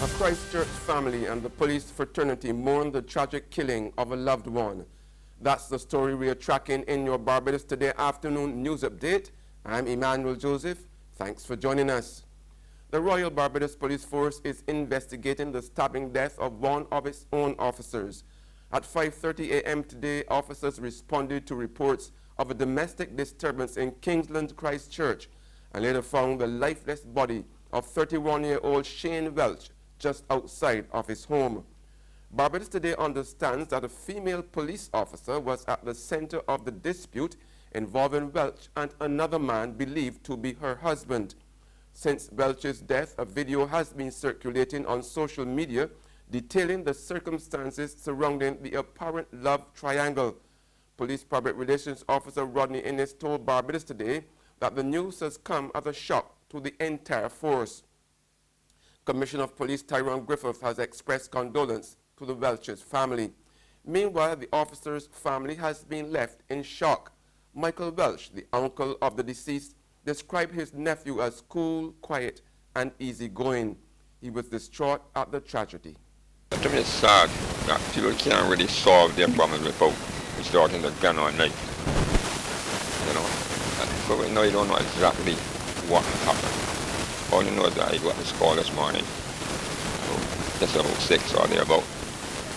A Christchurch family and the police fraternity mourn the tragic killing of a loved one. That's the story we are tracking in your Barbados Today afternoon news update. I'm Emmanuel Joseph. Thanks for joining us. The Royal Barbados Police Force is investigating the stabbing death of one of its own officers. At 5:30 a.m. today, officers responded to reports of a domestic disturbance in Kingsland, Christchurch, and later found the lifeless body of 31-year-old Shane Welch just outside of his home. Barbados Today understands that a female police officer was at the center of the dispute involving Welch and another man believed to be her husband. Since Welch's death, a video has been circulating on social media detailing the circumstances surrounding the apparent love triangle. Police Public Relations Officer Rodney Innes told Barbados Today that the news has come as a shock to the entire force. Commissioner of Police Tyrone Griffith has expressed condolence to the Welch's family. Meanwhile, the officer's family has been left in shock. Michael Welch, the uncle of the deceased, described his nephew as cool, quiet, and easygoing. He was distraught at the tragedy. To me, it's sad that people can't really solve their problems without resorting to gun or knife. You know, but we know you don't know exactly what happened. All you know is that I got this call this morning, just about 6 or thereabout,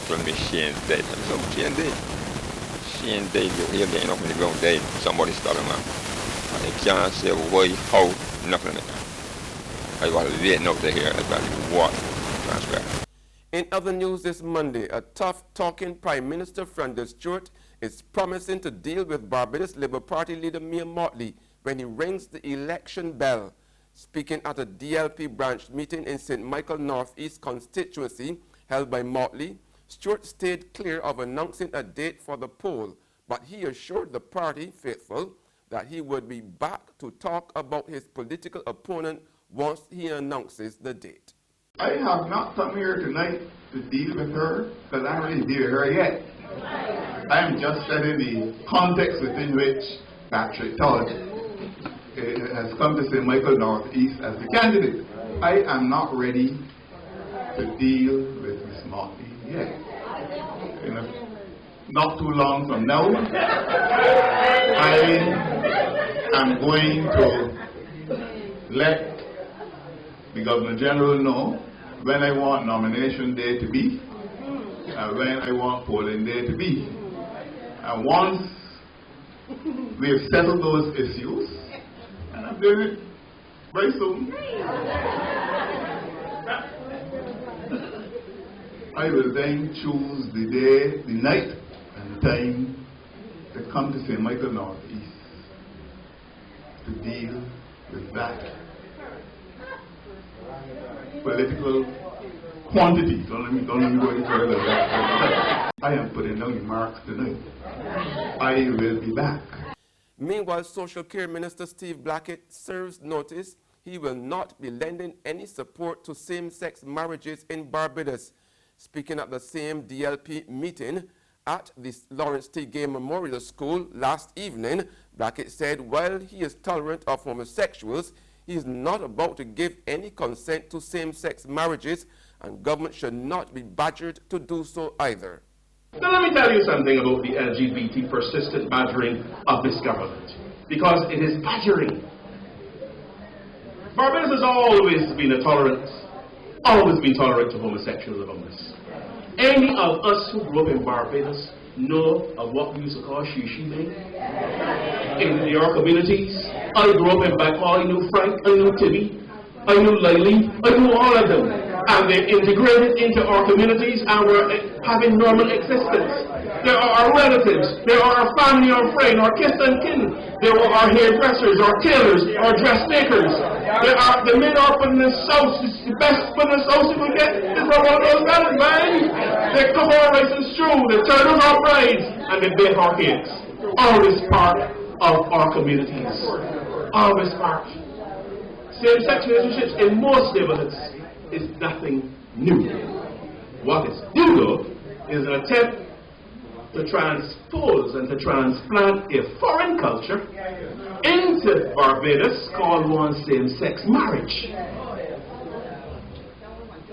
telling me Shane's dead. I said, oh, Shane dead. Shane dead, you're getting up in the ground dead. Somebody stabbed him, man. And you can't say why, how, nothing like that. I was waiting up to hear exactly what transpired. In other news this Monday, a tough-talking Prime Minister Frenda Stewart is promising to deal with Barbados Labour Party leader Mia Motley when he rings the election bell. Speaking at a DLP branch meeting in St. Michael North East constituency held by Motley, Stewart stayed clear of announcing a date for the poll, but he assured the party faithful that he would be back to talk about his political opponent once he announces the date. I have not come here tonight to deal with her, because I haven't really dealt with her yet. I am just studying the context within which Patrick Todd has come to St. Michael North East as the candidate. I am not ready to deal with Ms. Motley yet. You know, not too long from now, I am going to let the Governor General know when I want nomination day to be and when I want polling day to be. And once we have settled those issues, and I'm doing it very soon, I will then choose the day, the night, and the time to come to St. Michael North East to deal with that political quantity. Don't let me go any further. I am putting down the marks tonight. I will be back. Meanwhile, Social Care Minister Steve Blackett serves notice he will not be lending any support to same-sex marriages in Barbados. Speaking at the same DLP meeting at the Lawrence T. Gay Memorial School last evening, Blackett said while he is tolerant of homosexuals, he is not about to give any consent to same-sex marriages, and government should not be badgered to do so either. Now let me tell you something about the LGBT persistent badgering of this government, because it is badgering. Barbados has always been tolerant to homosexuals among us. Any of us who grew up in Barbados know of what we used to call she men in our communities. I grew up in Bacall. I knew Frank, I knew Timmy, I knew Lily, I knew all of them. And they integrated into our communities and were having normal existence. There are our relatives, there are our family, our friend, our kiss and kin. There were our hairdressers, our tailors, our dressmakers. There are the men are putting the sauce. It's the best putting the sauce you can get is from one of those fellas, man. They cook our rice and stew, they turn us our brides, and they bake our cakes. All is part of our communities. All is part. Same-sex relationships in most neighborhoods is nothing new. What is new, though, is an attempt to transpose and to transplant a foreign culture into Barbados called one same-sex marriage.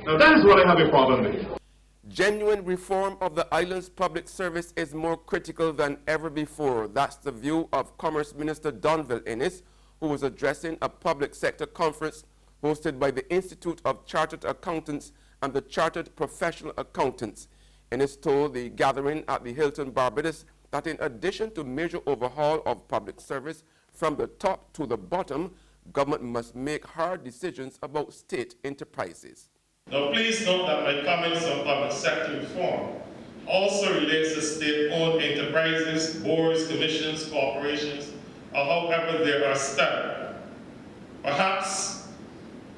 Now that is what I have a problem with. Genuine reform of the island's public service is more critical than ever before. That's the view of Commerce Minister Donville Innes, who was addressing a public sector conference hosted by the Institute of Chartered Accountants and the Chartered Professional Accountants. Innes told the gathering at the Hilton Barbados that in addition to major overhaul of public service from the top to the bottom, government must make hard decisions about state enterprises. Now please note that my comments on public sector reform also relates to state-owned enterprises, boards, commissions, corporations, or however they are styled. Perhaps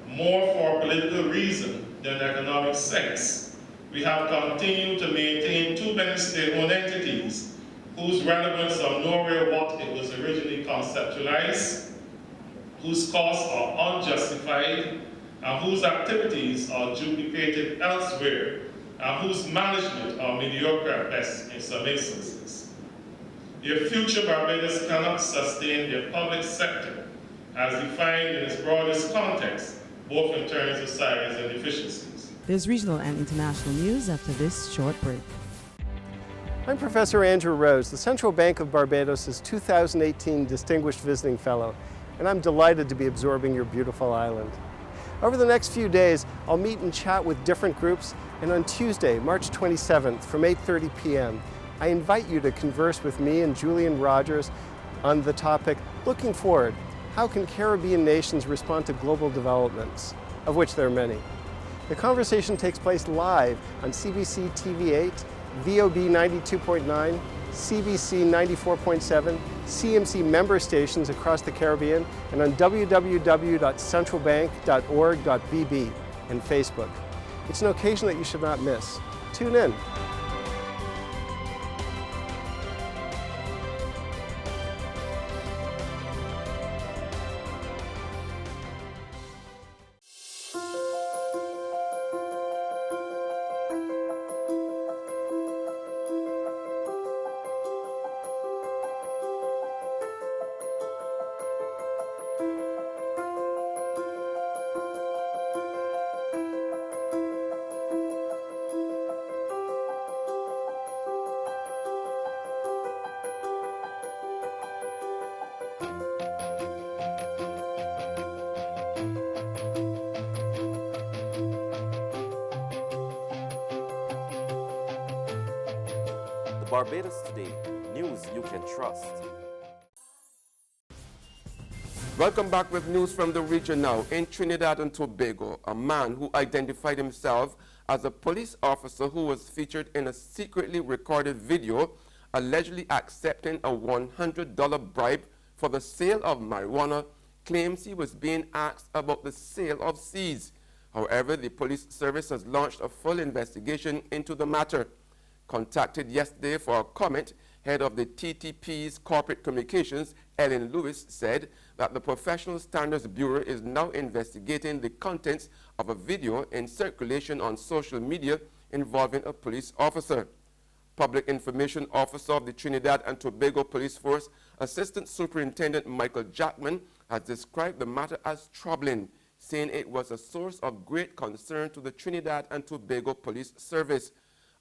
more for political reason than economic sense, we have continued to maintain too many state-owned entities whose relevance are nowhere what it was originally conceptualized, whose costs are unjustified, and whose activities are duplicated elsewhere, and whose management are mediocre at best in some instances. If future Barbados cannot sustain their public sector as defined in its broadest context, both in terms of size and efficiencies. There's regional and international news after this short break. I'm Professor Andrew Rose, the Central Bank of Barbados' 2018 Distinguished Visiting Fellow, and I'm delighted to be absorbing your beautiful island. Over the next few days, I'll meet and chat with different groups, and on Tuesday, March 27th from 8:30 p.m., I invite you to converse with me and Julian Rogers on the topic, Looking Forward, how can Caribbean nations respond to global developments, of which there are many. The conversation takes place live on CBC TV8, VOB 92.9, CBC 94.7, CMC member stations across the Caribbean, and on www.centralbank.org.bb and Facebook. It's an occasion that you should not miss. Tune in. Barbados Today, news you can trust. Welcome back with news from the region now. In Trinidad and Tobago, a man who identified himself as a police officer who was featured in a secretly recorded video allegedly accepting a $100 bribe for the sale of marijuana claims he was being asked about the sale of seeds. However, the police service has launched a full investigation into the matter. Contacted yesterday for a comment, head of the TTP's corporate communications, Ellen Lewis, said that the Professional Standards Bureau is now investigating the contents of a video in circulation on social media involving a police officer. Public Information Officer of the Trinidad and Tobago Police Force, Assistant Superintendent Michael Jackman, has described the matter as troubling, saying it was a source of great concern to the Trinidad and Tobago Police Service.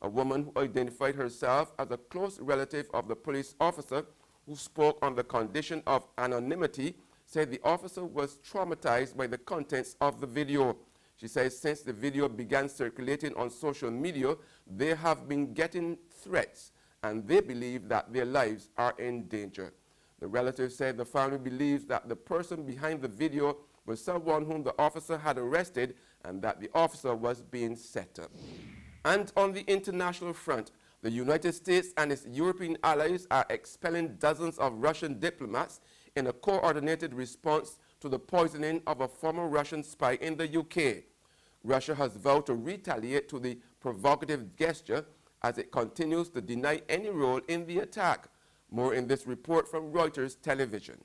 A woman who identified herself as a close relative of the police officer who spoke on the condition of anonymity said the officer was traumatized by the contents of the video. She says since the video began circulating on social media, they have been getting threats and they believe that their lives are in danger. The relative said the family believes that the person behind the video was someone whom the officer had arrested and that the officer was being set up. And on the international front, the United States and its European allies are expelling dozens of Russian diplomats in a coordinated response to the poisoning of a former Russian spy in the UK. Russia has vowed to retaliate to the provocative gesture as it continues to deny any role in the attack. More in this report from Reuters Television.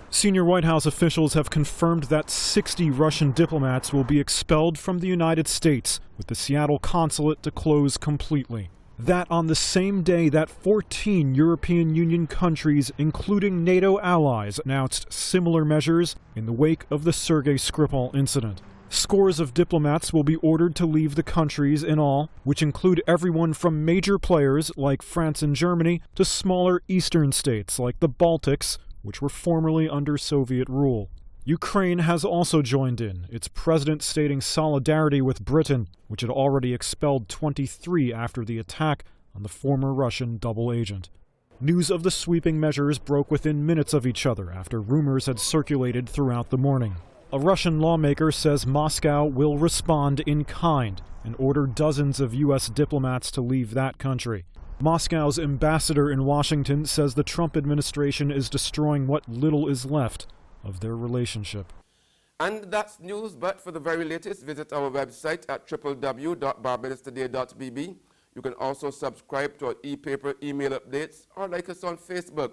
Senior White House officials have confirmed that 60 Russian diplomats will be expelled from the United States, with the Seattle consulate to close completely. That on the same day that 14 European Union countries, including NATO allies, announced similar measures in the wake of the Sergei Skripal incident. Scores of diplomats will be ordered to leave the countries in all, which include everyone from major players like France and Germany to smaller eastern states like the Baltics, which were formerly under Soviet rule. Ukraine has also joined in, its president stating solidarity with Britain, which had already expelled 23 after the attack on the former Russian double agent. News of the sweeping measures broke within minutes of each other after rumors had circulated throughout the morning. A Russian lawmaker says Moscow will respond in kind and order dozens of U.S. diplomats to leave that country. Moscow's ambassador in Washington says the Trump administration is destroying what little is left of their relationship. And that's news, but for the very latest, visit our website at www.barbadostoday.bb. You can also subscribe to our e-paper email updates or like us on Facebook.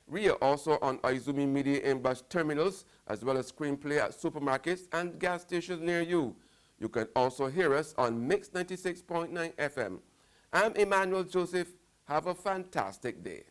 We are also on Izumi Media in bus terminals, as well as screenplay at supermarkets and gas stations near you. You can also hear us on Mix 96.9 FM. I'm Emmanuel Joseph. Have a fantastic day.